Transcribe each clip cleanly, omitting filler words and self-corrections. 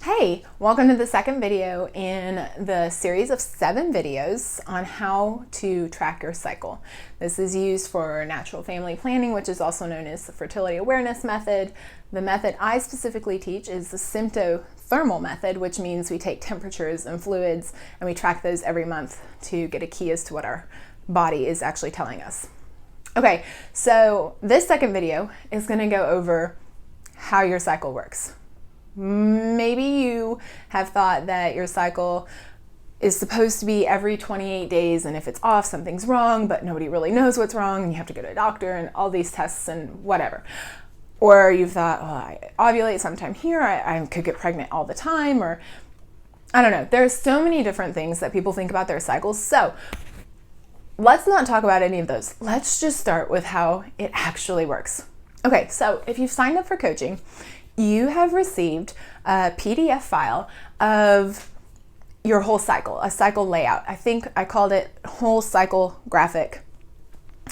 Hey, welcome to the second video in the series of 7 videos on how to track your cycle. This is used for natural family planning, which is also known as the fertility awareness method. The method I specifically teach is the symptothermal method, which means we take temperatures and fluids and we track those every month to get a key as to what our body is actually telling us. Okay, so this second video is going to go over how your cycle works. Maybe you have thought that your cycle is supposed to be every 28 days, and if it's off, something's wrong, but nobody really knows what's wrong, and you have to go to a doctor and all these tests and whatever. Or you've thought, oh, I ovulate sometime here, I could get pregnant all the time, or I don't know. There's so many different things that people think about their cycles. So let's not talk about any of those. Let's just start with how it actually works. Okay, so if you've signed up for coaching, you have received a PDF file of your whole cycle, a cycle layout. I think I called it whole cycle graphic.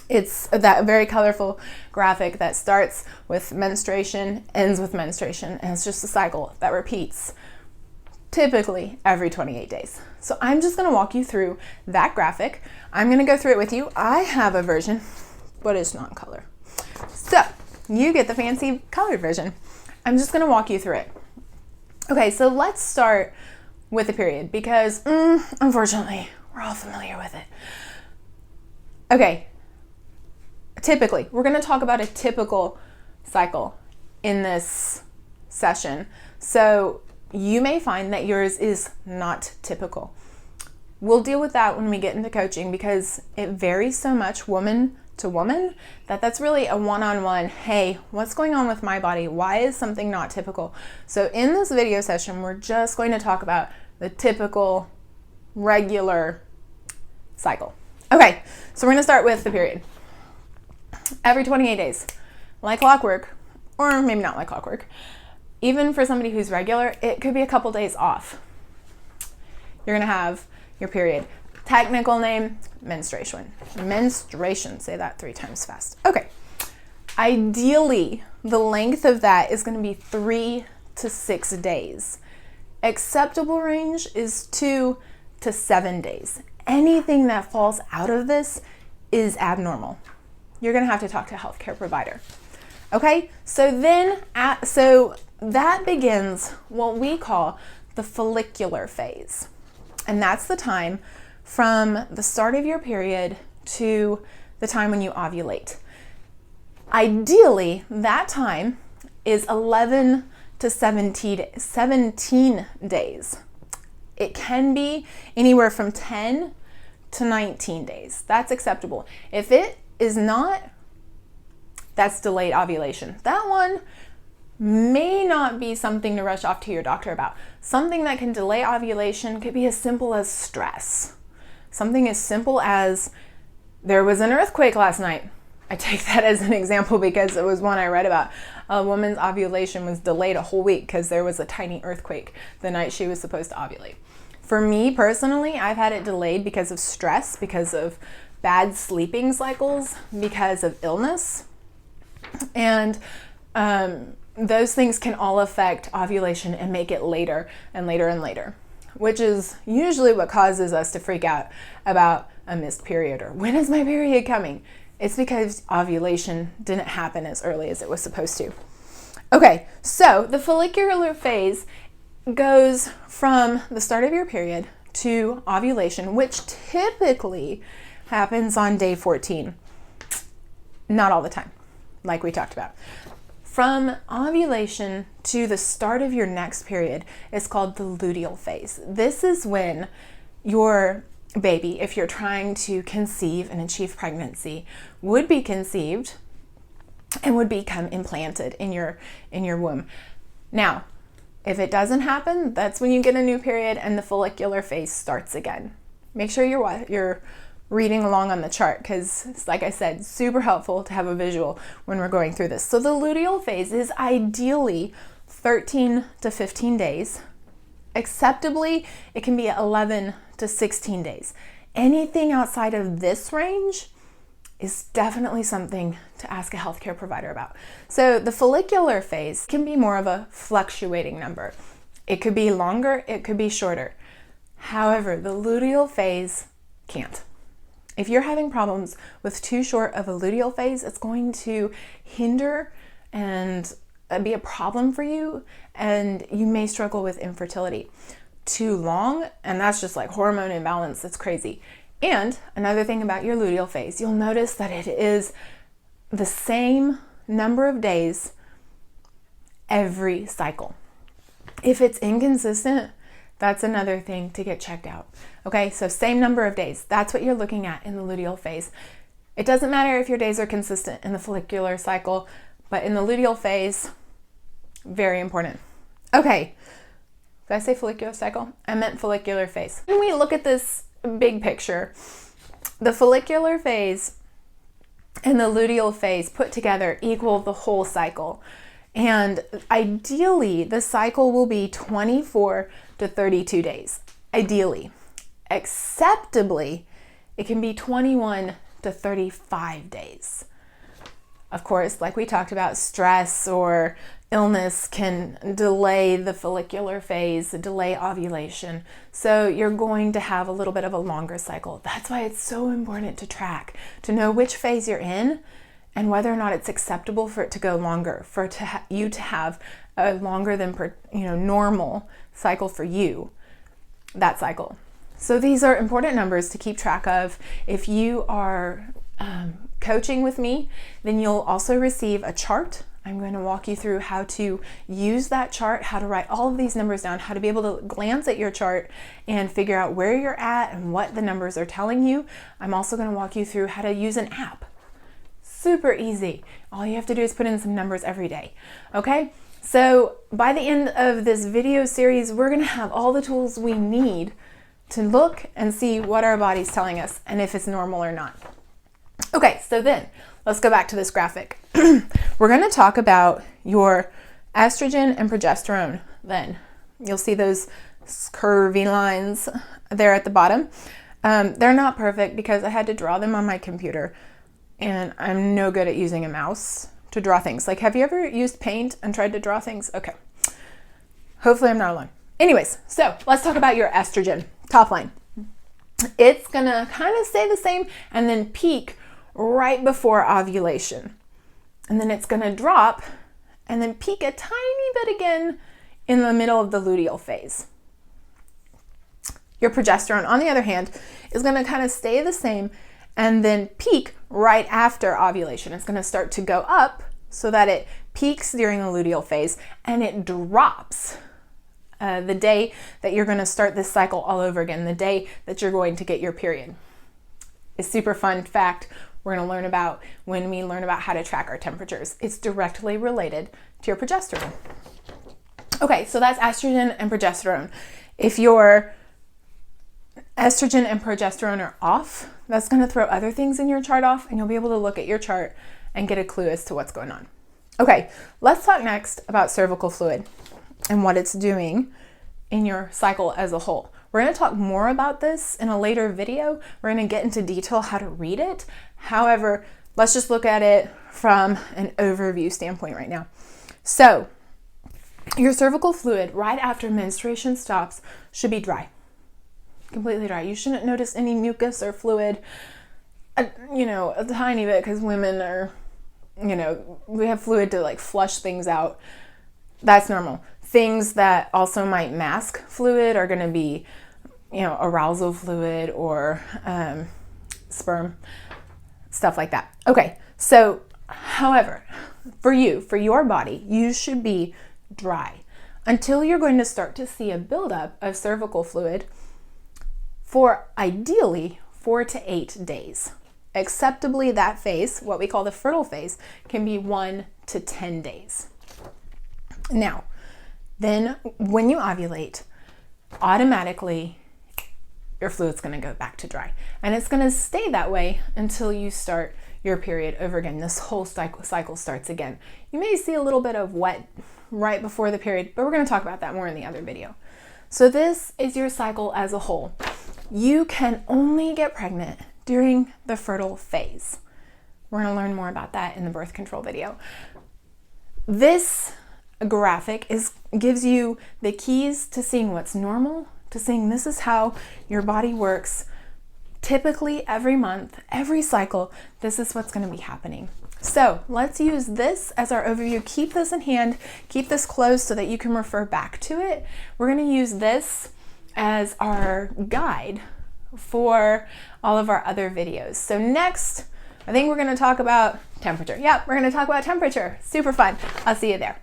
It's that very colorful graphic that starts with menstruation, ends with menstruation, and it's just a cycle that repeats typically every 28 days. So I'm just going to walk you through that graphic. I'm going to go through it with you. I have a version, but it's not color. So you get the fancy colored version. I'm just going to walk you through it. Okay, so let's start with the period because unfortunately, we're all familiar with it. Okay, typically, we're going to talk about a typical cycle in this session. So you may find that yours is not typical. We'll deal with that when we get into coaching because it varies so much woman to woman that's really a one-on-one, hey, what's going on with my body? Why is something not typical? So in this video session, we're just going to talk about the typical, regular cycle. Okay, so we're going to start with the period. Every 28 days, like clockwork, or maybe not like clockwork, even for somebody who's regular, it could be a couple days off. You're going to have your period. Technical name, menstruation. Menstruation, say that 3 times fast. Okay. Ideally, the length of that is going to be 3 to 6 days. Acceptable range is 2 to 7 days. Anything that falls out of this is abnormal. You're going to have to talk to a healthcare provider. Okay? So that begins what we call the follicular phase. And that's the time from the start of your period to the time when you ovulate. Ideally, that time is 11 to 17 days. It can be anywhere from 10 to 19 days. That's acceptable. If it is not, that's delayed ovulation. That one may not be something to rush off to your doctor about. Something that can delay ovulation could be as simple as stress. Something as simple as there was an earthquake last night. I take that as an example because it was one I read about. A woman's ovulation was delayed a whole week because there was a tiny earthquake the night she was supposed to ovulate. For me personally, I've had it delayed because of stress, because of bad sleeping cycles, because of illness. And those things can all affect ovulation and make it later and later and later, which is usually what causes us to freak out about a missed period or when is my period coming? It's because ovulation didn't happen as early as it was supposed to. Okay, so the follicular phase goes from the start of your period to ovulation, which typically happens on day 14. Not all the time, like we talked about. From ovulation to the start of your next period is called the luteal phase. This is when your baby, if you're trying to conceive and achieve pregnancy, would be conceived and would become implanted in your womb. Now, if it doesn't happen, that's when you get a new period and the follicular phase starts again. Make sure you're reading along on the chart because, like I said, super helpful to have a visual when we're going through this. So the luteal phase is ideally 13 to 15 days. Acceptably, it can be 11 to 16 days. Anything outside of this range is definitely something to ask a healthcare provider about. So the follicular phase can be more of a fluctuating number. It could be longer, it could be shorter. However, the luteal phase can't. If you're having problems with too short of a luteal phase, it's going to hinder and be a problem for you, and you may struggle with infertility. Too long, and that's just like hormone imbalance, it's crazy. And another thing about your luteal phase, you'll notice that it is the same number of days every cycle. If it's inconsistent, that's another thing to get checked out. Okay, so same number of days. That's what you're looking at in the luteal phase. It doesn't matter if your days are consistent in the follicular cycle, but in the luteal phase, very important. Okay, did I say follicular cycle? I meant follicular phase. When we look at this big picture, the follicular phase and the luteal phase put together equal the whole cycle. And ideally, the cycle will be 24 to 32 days. Ideally. Acceptably, it can be 21 to 35 days. Of course, like we talked about, stress or illness can delay the follicular phase, delay ovulation. So you're going to have a little bit of a longer cycle. That's why it's so important to track, to know which phase you're in and whether or not it's acceptable for it to go longer, for you to have a longer than normal cycle for you, that cycle. So these are important numbers to keep track of. If you are coaching with me, then you'll also receive a chart. I'm going to walk you through how to use that chart, how to write all of these numbers down, how to be able to glance at your chart and figure out where you're at and what the numbers are telling you. I'm also going to walk you through how to use an app. Super easy. All you have to do is put in some numbers every day. Okay? So by the end of this video series, we're going to have all the tools we need to look and see what our body's telling us and if it's normal or not. Okay, so then let's go back to this graphic. We're going to talk about your estrogen and progesterone then. You'll see those curvy lines there at the bottom. They're not perfect because I had to draw them on my computer, and I'm no good at using a mouse to draw things. Like, have you ever used paint and tried to draw things? Okay. Hopefully I'm not alone. Anyways, so let's talk about your estrogen. Top line. It's going to kind of stay the same and then peak right before ovulation. And then it's going to drop and then peak a tiny bit again in the middle of the luteal phase. Your progesterone, on the other hand, is going to kind of stay the same and then peak right after ovulation. It's going to start to go up so that it peaks during the luteal phase and it drops the day that you're going to start this cycle all over again, the day that you're going to get your period. A super fun fact we're going to learn about when we learn about how to track our temperatures. It's directly related to your progesterone. Okay, so that's estrogen and progesterone. If your estrogen and progesterone are off, that's going to throw other things in your chart off, and you'll be able to look at your chart and get a clue as to what's going on. Okay, let's talk next about cervical fluid and what it's doing in your cycle as a whole. We're going to talk more about this in a later video. We're going to get into detail how to read it. However, let's just look at it from an overview standpoint right now. So, your cervical fluid right after menstruation stops should be dry. Completely dry. You shouldn't notice any mucus or fluid, a tiny bit, because women are, we have fluid to like flush things out. That's normal. Things that also might mask fluid are going to be, arousal fluid or sperm, stuff like that. Okay, so however, for your body, you should be dry until you're going to start to see a buildup of cervical fluid for ideally 4 to 8 days. Acceptably, that phase, what we call the fertile phase, can be 1 to 10 days. Now, then when you ovulate, automatically your fluid's going to go back to dry. And it's going to stay that way until you start your period over again. This whole cycle starts again. You may see a little bit of wet right before the period, but we're going to talk about that more in the other video. So this is your cycle as a whole. You can only get pregnant during the fertile phase. We're going to learn more about that in the birth control video. This graphic gives you the keys to seeing what's normal, to seeing this is how your body works. Typically every month, every cycle, this is what's going to be happening. So let's use this as our overview. Keep this in hand, keep this closed so that you can refer back to it. We're going to use this as our guide for all of our other videos. So next, I think we're going to talk about temperature. Yep, we're going to talk about temperature. Super fun. I'll see you there.